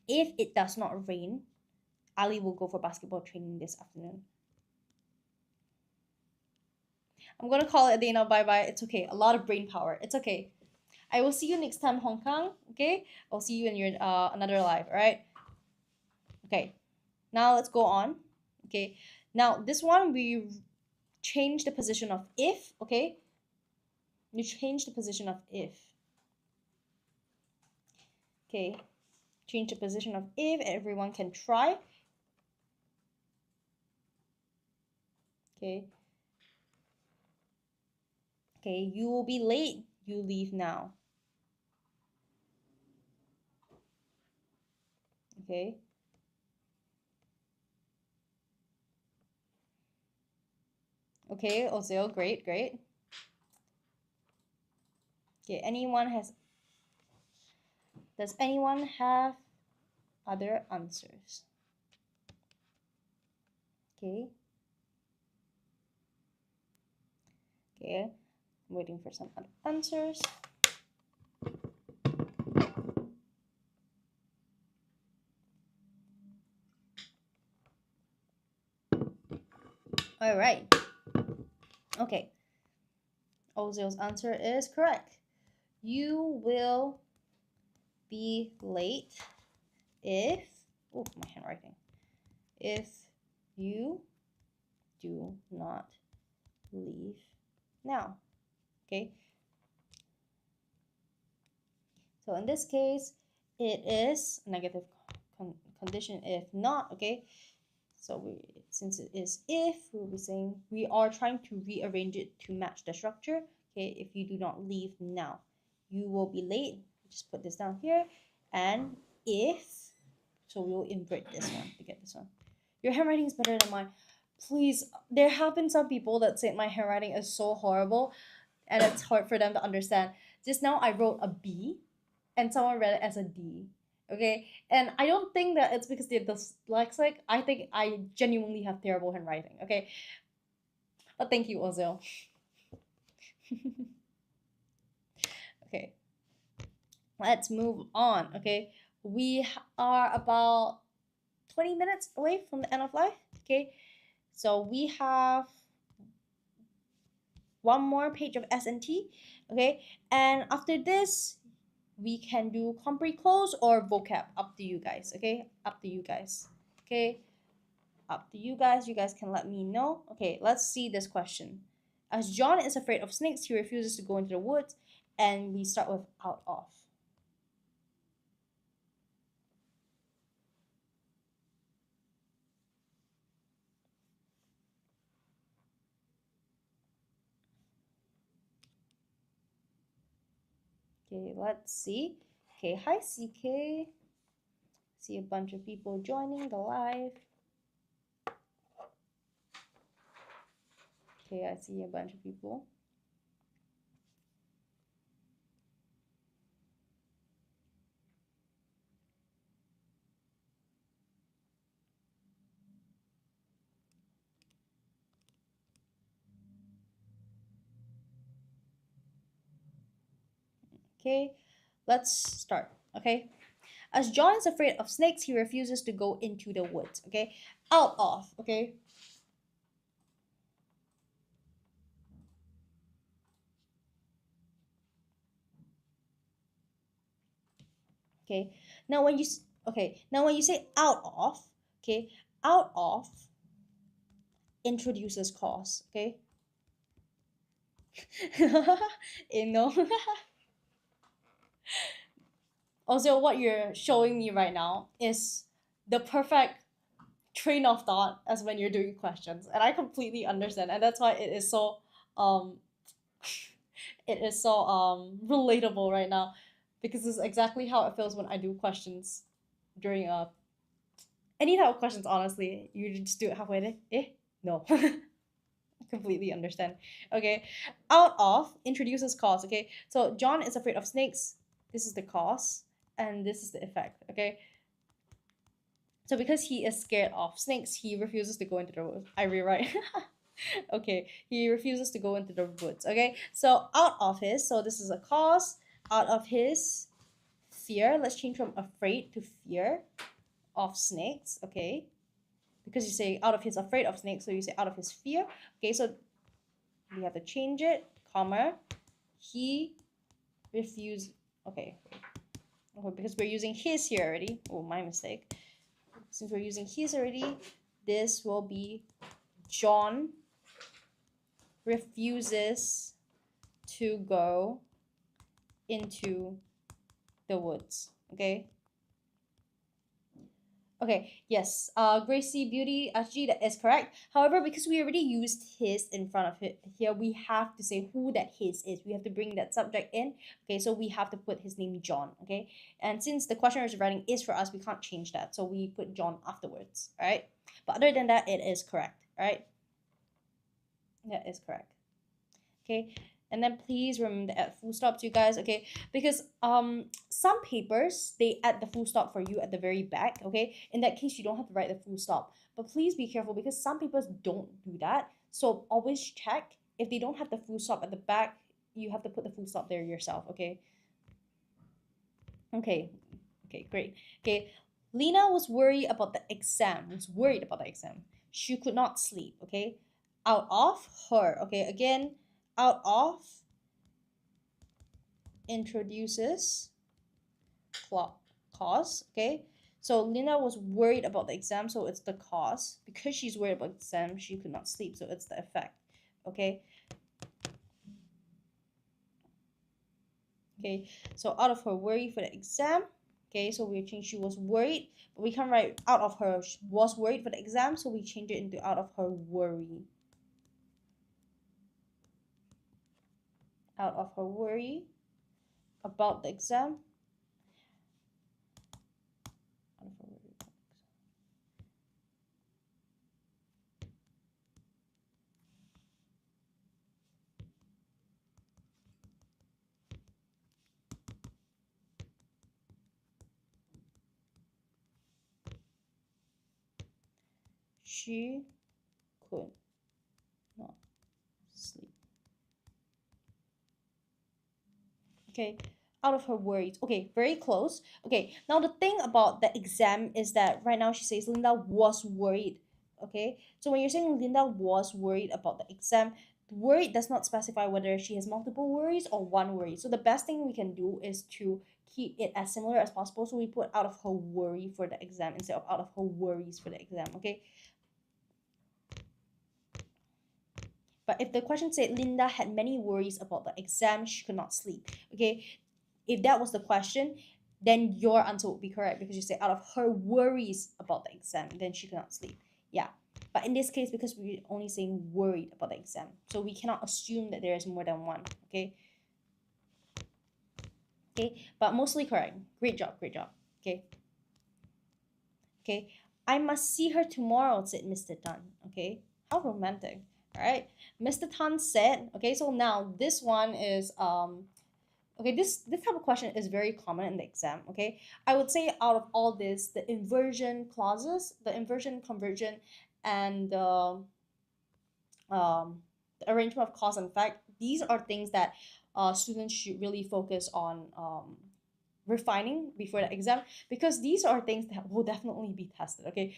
if it does not rain, Ali will go for basketball training this afternoon. I'm gonna call it a day now. Bye bye. It's okay. A lot of brain power. It's okay. I will see you next time, Hong Kong. Okay? I'll see you in your another live. All right? Okay. Now let's go on. Okay. Now this one we change the position of if. Okay. You change the position of if. Okay. Change the position of if. Everyone can try. Okay. Okay. You will be late. You leave now. Okay. Okay, Ozil, great, great. Okay, does anyone have other answers? Okay. Okay, I'm waiting for some other answers. All right. Okay. Ozil's answer is correct. You will be late if, oh, my handwriting. If you do not leave now. Okay. So in this case, it is negative condition if not, okay? So since it is if, we'll be saying we are trying to rearrange it to match the structure. Okay, if you do not leave now, you will be late. Just put this down here. And if, so we'll invert this one to get this one. Your handwriting is better than mine. Please, there have been some people that say my handwriting is so horrible and it's hard for them to understand. Just now I wrote a B and someone read it as a D. Okay, and I don't think that it's because they're dyslexic. I think I genuinely have terrible handwriting. Okay, but thank you, Ozil. Okay, let's move on. Okay, we are about 20 minutes away from the end of life. Okay, so we have one more page of S&T. Okay, and after this, we can do compre close or vocab, up to you guys. Okay, up to you guys. Okay, up to you guys. You guys can let me know. Okay, let's see this question. As John is afraid of snakes, he refuses to go into the woods, and we start with out of. Okay, let's see. Okay, hi CK. See a bunch of people joining the live. Okay, I see a bunch of people. Okay, let's start. Okay, as John is afraid of snakes, he refuses to go into the woods. Okay, out of. Okay, okay. Now when you now when you say out of, okay, out of introduces cause. Okay, no. Also, what you're showing me right now is the perfect train of thought as when you're doing questions, and I completely understand, and that's why um it is so relatable right now, because it's exactly how it feels when I do questions during any type of questions. Honestly, you just do it halfway. No. Completely understand. Okay, out of introduces cause. Okay, so John is afraid of snakes. This is the cause, and this is the effect. Okay, so because he is scared of snakes, he refuses to go into the woods. I rewrite. Okay, he refuses to go into the woods. Okay, so out of his, so this is a cause. Out of his fear, let's change from afraid to fear of snakes. Okay, because you say out of his afraid of snakes, so you say out of his fear. Okay, so we have to change it, comma. He refused. Okay, because we're using his here already. Oh, my mistake. Since we're using his already, this will be John refuses to go into the woods. Okay. Okay, yes. Gracie Beauty, actually, that is correct. However, because we already used his in front of it here, we have to say who that his is. We have to bring that subject in. Okay, so we have to put his name John. Okay, and since the questioner is writing is for us, we can't change that. So we put John afterwards. All right. But other than that, it is correct. All right. That is correct. Okay, and then please remember to add full stops, you guys. Okay, because some papers they add the full stop for you at the very back. Okay, in that case you don't have to write the full stop, but please be careful because some papers don't do that. So always check if they don't have the full stop at the back. You have to put the full stop there yourself. Okay. Okay. Okay, great. Okay, Lena was worried about the exam. Was worried about the exam. She could not sleep. Okay, out of her. Okay, again, out of introduces cause. Okay, so Lena was worried about the exam, so it's the cause. Because she's worried about the exam, she could not sleep, so it's the effect. Okay. Okay, so out of her worry for the exam. Okay, so we change she was worried, but we can't write out of her was worried for the exam, so we change it into out of her worry. Out of her worry about the exam. Out of her worry about the exam. She could not sleep. Okay, out of her worries. Okay, very close. Okay, now the thing about the exam is that right now she says Linda was worried. Okay, so when you're saying Linda was worried about the exam, worried does not specify whether she has multiple worries or one worry. So the best thing we can do is to keep it as similar as possible. So we put out of her worry for the exam instead of out of her worries for the exam, okay? But if the question said Linda had many worries about the exam, she could not sleep, okay? If that was the question, then your answer would be correct because you say out of her worries about the exam, then she could not sleep. Yeah. But in this case, because we're only saying worried about the exam, so we cannot assume that there is more than one, okay? Okay, but mostly correct. Great job, okay? Okay, I must see her tomorrow, said Mr. Tan, okay? How romantic, all right? Mr. Tan said, okay, so now this one is, okay, this type of question is very common in the exam, okay? I would say out of all this, the inversion clauses, the inversion, conversion, and the arrangement of cause and effect, these are things that students should really focus on refining before the exam, because these are things that will definitely be tested, okay?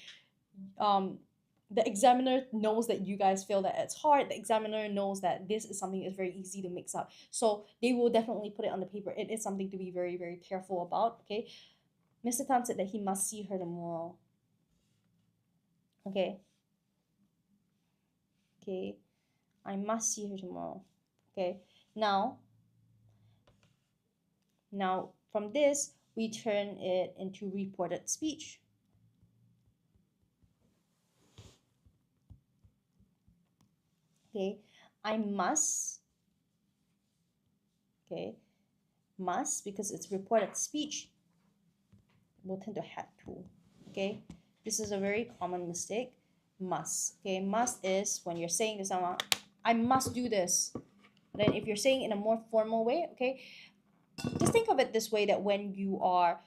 The examiner knows that you guys feel that it's hard. The examiner knows that this is something that's very easy to mix up, so they will definitely put it on the paper. It is something to be very, very careful about, okay? Mr. Tan said that he must see her tomorrow, okay? Okay, I must see her tomorrow, okay? Now from this we turn it into reported speech. Okay, I must, okay, must, because it's reported speech, we'll tend to had to, okay? This is a very common mistake. Must, okay? Must is when you're saying to someone, I must do this. Then if you're saying in a more formal way, okay, just think of it this way, that when you are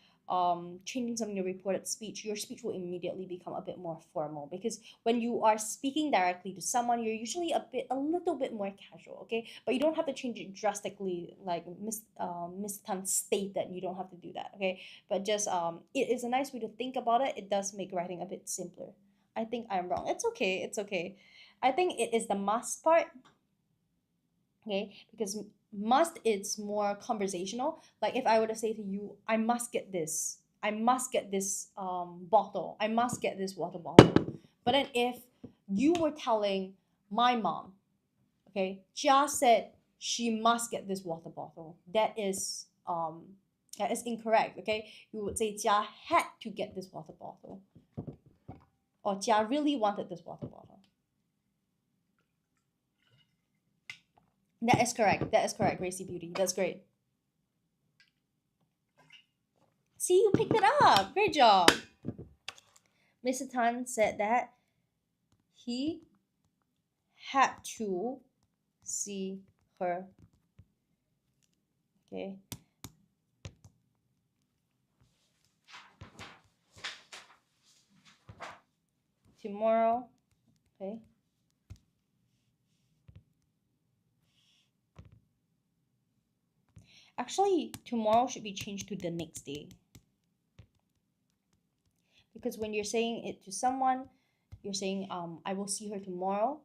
changing something to reported speech, your speech will immediately become a bit more formal, because when you are speaking directly to someone, you're usually a little bit more casual, okay? But you don't have to change it drastically, like Miss Tan stated. You don't have to do that, okay? But just it is a nice way to think about it. It does make writing a bit simpler. I think I'm wrong. It's okay. It's okay. I think it is the must part, okay? Because must is more conversational. Like if I were to say to you, I must get this, I must get this bottle, I must get this water bottle. But then if you were telling my mom, okay, Jia said she must get this water bottle, that is incorrect, okay? You would say Jia had to get this water bottle, or Jia really wanted this water bottle. That is correct. That is correct, Gracie Beauty. That's great. See, you picked it up. Great job. Mr. Tan said that he had to see her. Okay. Tomorrow. Okay. Actually, tomorrow should be changed to the next day. Because when you're saying it to someone, you're saying, I will see her tomorrow.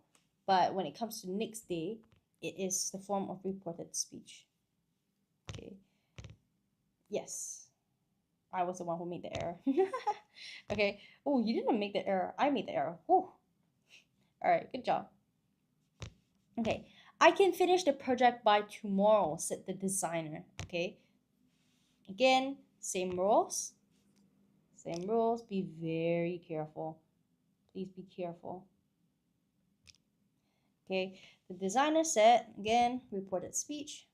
But when it comes to next day, it is the form of reported speech. Okay. Yes. I was the one who made the error. Okay. Oh, you didn't make the error. I made the error. Oh. All right. Good job. Okay. I can finish the project by tomorrow, said the designer. Okay. Again, same rules. Same rules. Be very careful. Please be careful. Okay. The designer said, again, reported speech.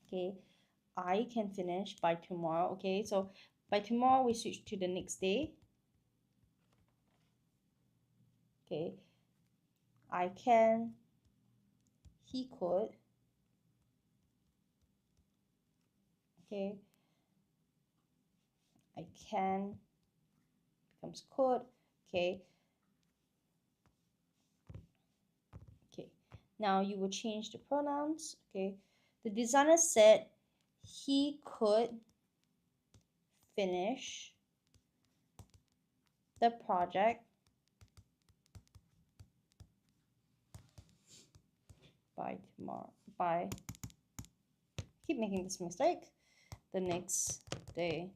Okay. I can finish by tomorrow. Okay. So by tomorrow, we switch to the next day. Okay. I can. He could. Okay. I can becomes could. Okay. Okay. Now you will change the pronouns. Okay. The designer said he could finish the project by tomorrow, by, keep making this mistake, the next day.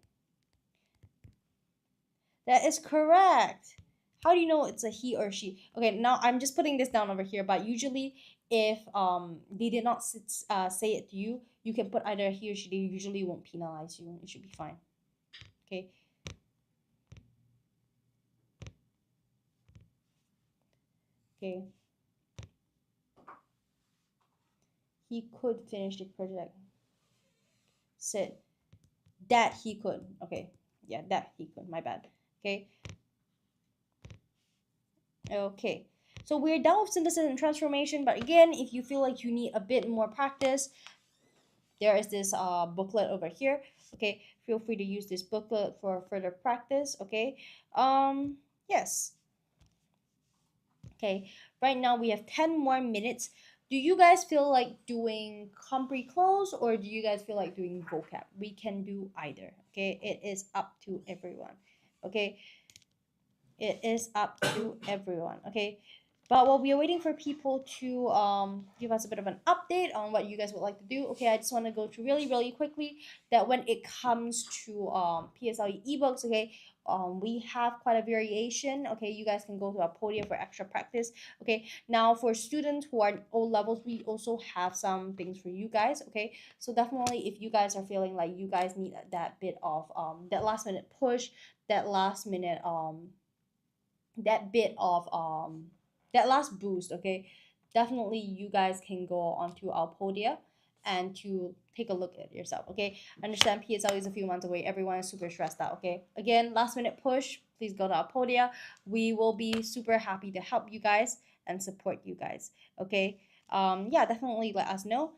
That is correct. How do you know it's a he or she? Okay, now I'm just putting this down over here, but usually if they did not say it to you, you can put either he or she. They usually won't penalize you. It should be fine. Okay. Okay. He could finish the project. Said that he could. Okay. Yeah, that he could. My bad. Okay. Okay. So we're done with synthesis and transformation, but again, if you feel like you need a bit more practice, there is this booklet over here. Okay, feel free to use this booklet for further practice. Okay, yes. Okay, right now we have 10 more minutes. Do you guys feel like doing Compre Close, or do you guys feel like doing vocab? We can do either. Okay, it is up to everyone. Okay, it is up to everyone. Okay, but while we are waiting for people to give us a bit of an update on what you guys would like to do, okay, I just want to go through really quickly that when it comes to PSLE ebooks, okay, we have quite a variation. Okay, you guys can go to our Podia for extra practice. Okay, now for students who are in O levels, we also have some things for you guys. Okay, so definitely if you guys are feeling like you guys need that bit of that last minute push, that last minute that bit of that last boost, okay, definitely you guys can go onto our Podia and to take a look at yourself. Okay, understand PSL is a few months away, everyone is super stressed out. Okay, again, last minute push, please go to our Podia. We will be super happy to help you guys and support you guys. Okay, yeah, definitely let us know.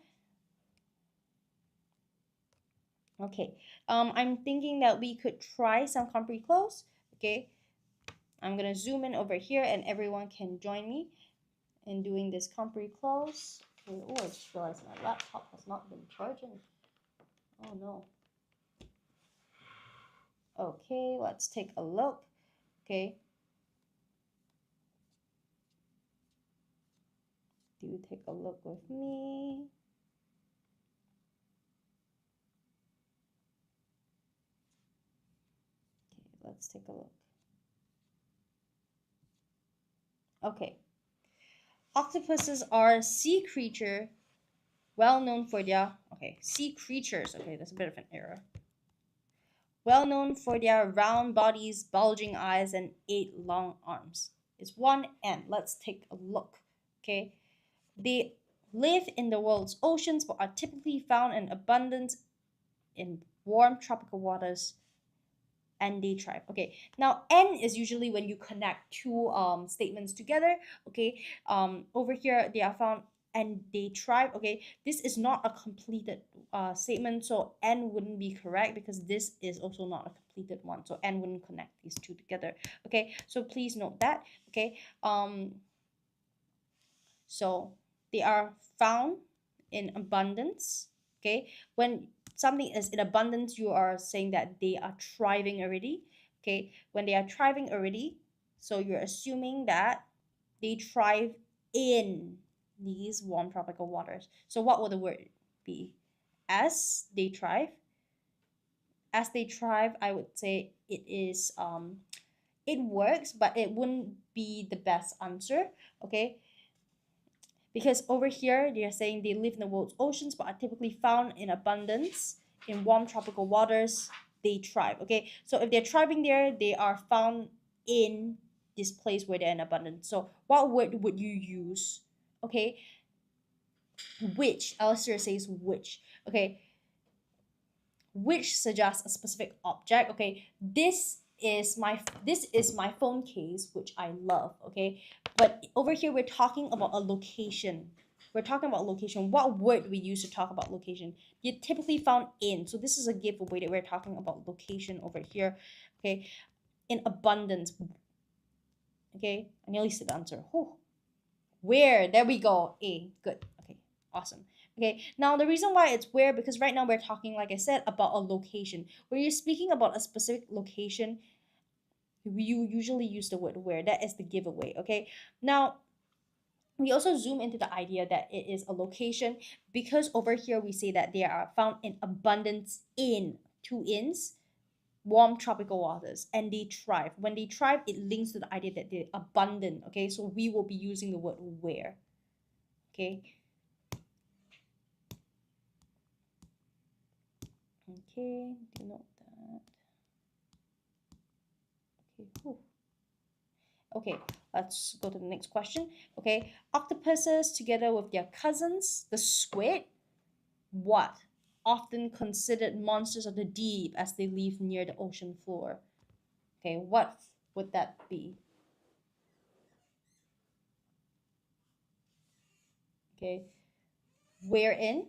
Okay, I'm thinking that we could try some Compre Close. Okay, I'm gonna zoom in over here and everyone can join me in doing this Compre Close. Okay, oh, I just realized my laptop has not been charging. Oh no. Okay, let's take a look. Okay. Do take a look with me. Okay, let's take a look. Okay. Octopuses are sea creature well known for their, okay, sea creatures. Okay, that's a bit of an error. Well known for their round bodies, bulging eyes, and 8 long arms. It's one N. Let's take a look. Okay. They live in the world's oceans but are typically found in abundance in warm tropical waters, and they thrive. Okay, now N is usually when you connect two statements together. Okay, over here they are found and they thrive. Okay, this is not a completed statement, so N wouldn't be correct because this is also not a completed one, so N wouldn't connect these two together. Okay, so please note that. Okay, so they are found in abundance. Okay, when something is in abundance, you are saying that they are thriving already. Okay, when they are thriving already, so you're assuming that they thrive in these warm tropical waters. So what will the word be? As they thrive. As they thrive, I would say it is it works, but it wouldn't be the best answer. Okay, because over here they are saying they live in the world's oceans but are typically found in abundance in warm tropical waters. They thrive. Okay, so if they're thriving there, they are found in this place where they're in abundance. So what word would you use? Okay, which, Alistair says which. Okay, which suggests a specific object. Okay, this is my phone case, which I love. Okay, but over here we're talking about a location. We're talking about location. What word we use to talk about location? You're typically found in. So this is a giveaway that we're talking about location over here. Okay, in abundance. Okay, I nearly said the answer. Whew. Where? There we go. A. Good. Okay, awesome. Okay, now the reason why it's where, because right now we're talking, like I said, about a location. When you're speaking about a specific location, you usually use the word where. That is the giveaway. Okay, now We also zoom into the idea that it is a location, because over here we say that they are found in abundance in, two ins, warm tropical waters, and they thrive. When they thrive, it links to the idea that they're abundant. Okay, so we will be using the word where. Okay. Okay, denote that. Okay. Whew. Okay, let's go to the next question. Okay, octopuses together with their cousins, the squid, what? Often considered monsters of the deep as they live near the ocean floor. Okay, what would that be? Okay, wherein?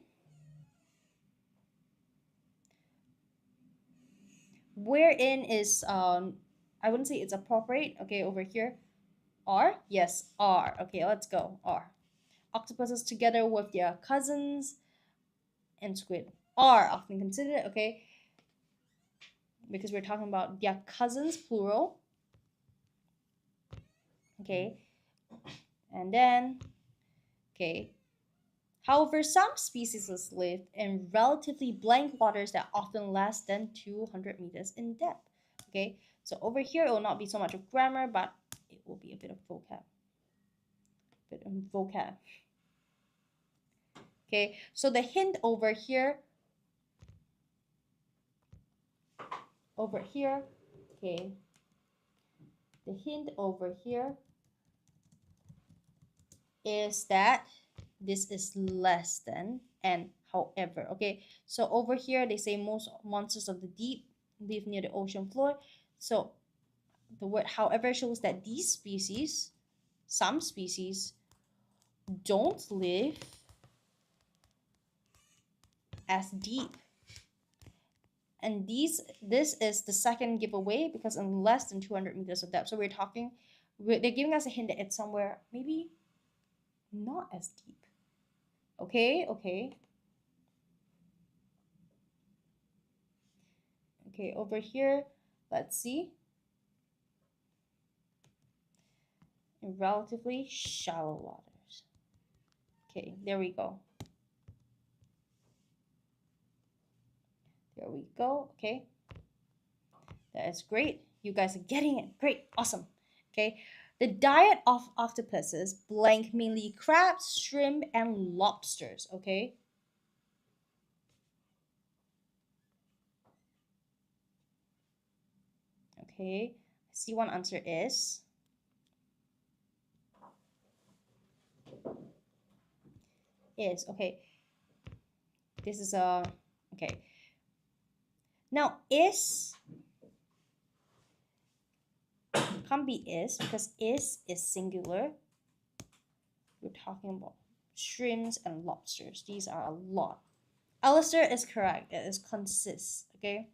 Wherein is, I wouldn't say it's appropriate. Okay, over here. Are? Yes, are. Okay, let's go. Are. Octopuses together with their cousins and squid are often considered, okay, because we're talking about their cousins, plural. Okay, and then, okay, however, some species live in relatively blank waters that often less than 200 meters in depth. Okay, so over here it will not be so much of grammar, but it will be a bit of vocab. Okay, so the hint over here, okay, the hint over here is that this is less than and however. Okay, so over here they say most monsters of the deep live near the ocean floor. So the word however shows that these species, some species, don't live as deep. And this is the second giveaway, because in less than 200 meters of depth. So they're giving us a hint that it's somewhere maybe not as deep. Okay, okay. Okay, over here, let's see. In relatively shallow waters. Okay, there we go. There we go. Okay, that is great. You guys are getting it. Great, awesome. Okay, the diet of octopuses blank mainly crabs, shrimp, and lobsters. Okay. Okay, C1 answer is okay. This is a okay. Now is can't be is, because is singular. We're talking about shrimps and lobsters. These are a lot. Alistair is correct. It is consists. Okay.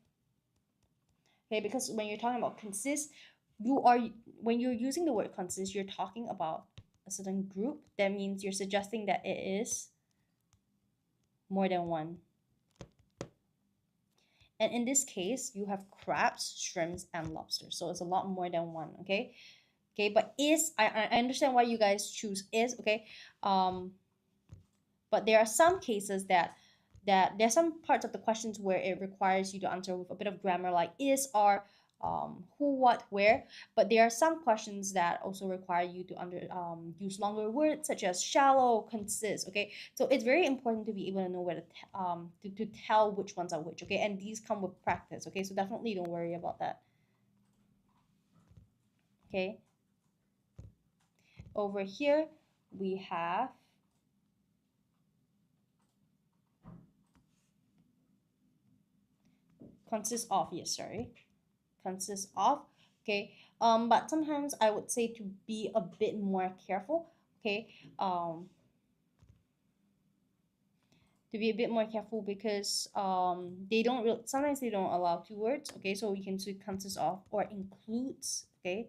Okay, because when you're talking about consist, when you're using the word consist, you're talking about a certain group. That means you're suggesting that it is more than one. And in this case, you have crabs, shrimps, and lobsters. So it's a lot more than one, okay? Okay, but is, I understand why you guys choose is, okay? But there are some cases that there's some parts of the questions where it requires you to answer with a bit of grammar, like is, are, who, what, where. But there are some questions that also require you to use longer words, such as shallow, consist. Okay, so it's very important to be able to know where to tell which ones are which. Okay, and these come with practice. Okay, so definitely don't worry about that. Okay, over here we have consists of. Yes, sorry, consists of. Okay, but sometimes I would say to be a bit more careful. Okay, to be a bit more careful, because sometimes they don't allow two words. Okay, so we can say consists of or includes. Okay,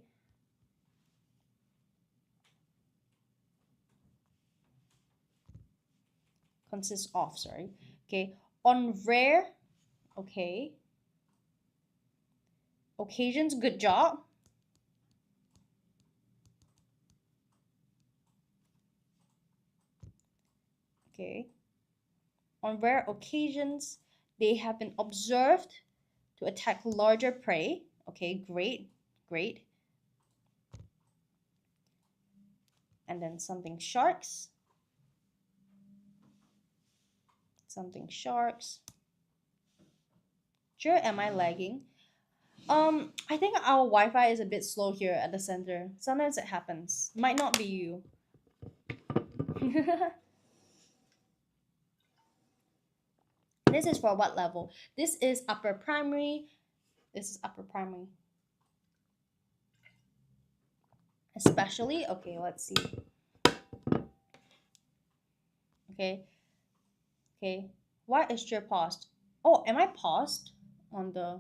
consists of, sorry. Okay, on rare, okay, occasions, good job. Okay. On rare occasions, they have been observed to attack larger prey. Okay, great, great. And then something sharks. Something sharks. Sure, am I lagging? I think our Wi-Fi is a bit slow here at the center. Sometimes it happens. Might not be you. This is for what level? This is upper primary. This is upper primary. Especially, okay, let's see. Okay. Okay. Why is your paused? Oh, am I paused on the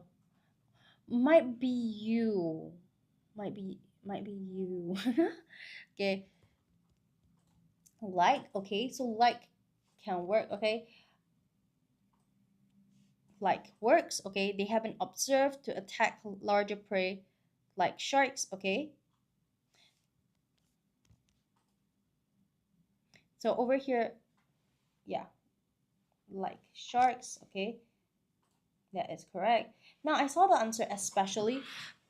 might be you. Might be you. Okay. Like, okay, so like can work, okay? Like works, okay? They have been observed to attack larger prey like sharks, okay? So over here, yeah, like sharks, okay? That is correct. Now I saw the answer especially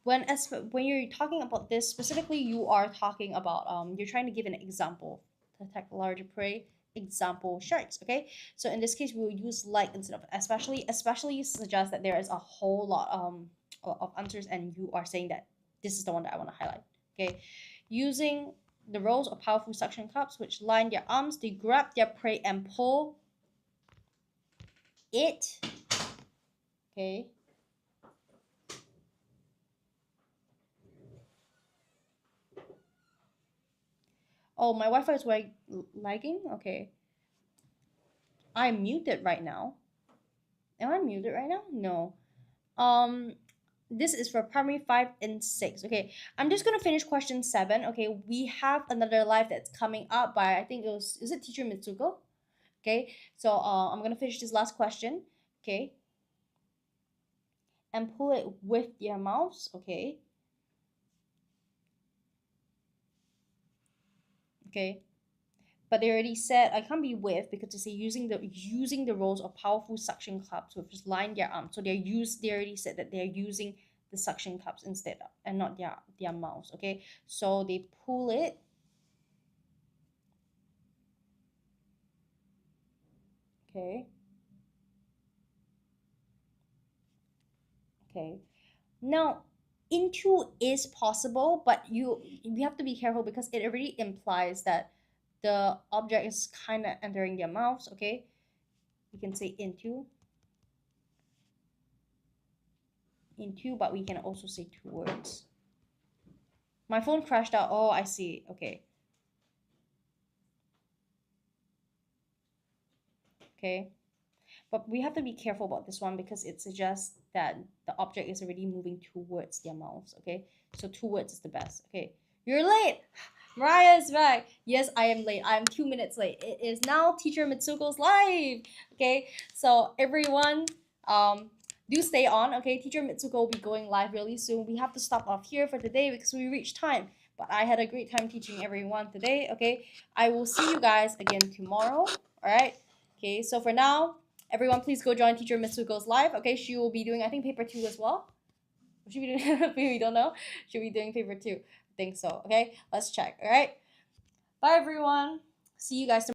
when you're talking about this specifically, you are talking about you're trying to give an example to attack larger prey. Example sharks. Okay, so in this case we will use like instead of especially. Especially suggests that there is a whole lot of answers, and you are saying that this is the one that I want to highlight. Okay, using the rows of powerful suction cups which line their arms, they grab their prey and pull it. Okay. Oh, my Wi-Fi is lagging. Okay, I'm muted right now. Am I muted right now? No. Um, this is for primary 5 and 6. Okay, I'm just gonna finish question 7. Okay, we have another live that's coming up by I think it was is it teacher Mitsuko? Okay, so I'm gonna finish this last question. Okay, and pull it with your mouse. Okay. Okay. But they already said I can't be with because they say using the rolls of powerful suction cups which line their arms. So they already said that they're using the suction cups instead of, and not their mouths. Okay, so they pull it. Okay. Okay. Now into is possible, but you have to be careful because it already implies that the object is kind of entering their mouths. Okay, we can say into, but we can also say towards. My phone crashed out. Oh, I see. Okay. Okay. But we have to be careful about this one because it suggests that the object is already moving towards their mouths. Okay. So towards is the best. Okay. You're late. Mariah is back. Yes, I am late. I am 2 minutes late. It is now Teacher Mitsuko's live. Okay. So everyone, do stay on. Okay. Teacher Mitsuko will be going live really soon. We have to stop off here for today because we reached time. But I had a great time teaching everyone today. Okay. I will see you guys again tomorrow. All right. Okay. So for now, everyone, please go join Teacher Mitsuko's live. Okay. She will be doing, I think, paper 2 as well. Should be doing, we don't know. Should be doing paper 2. I think so. Okay. Let's check. All right. Bye, everyone. See you guys tomorrow.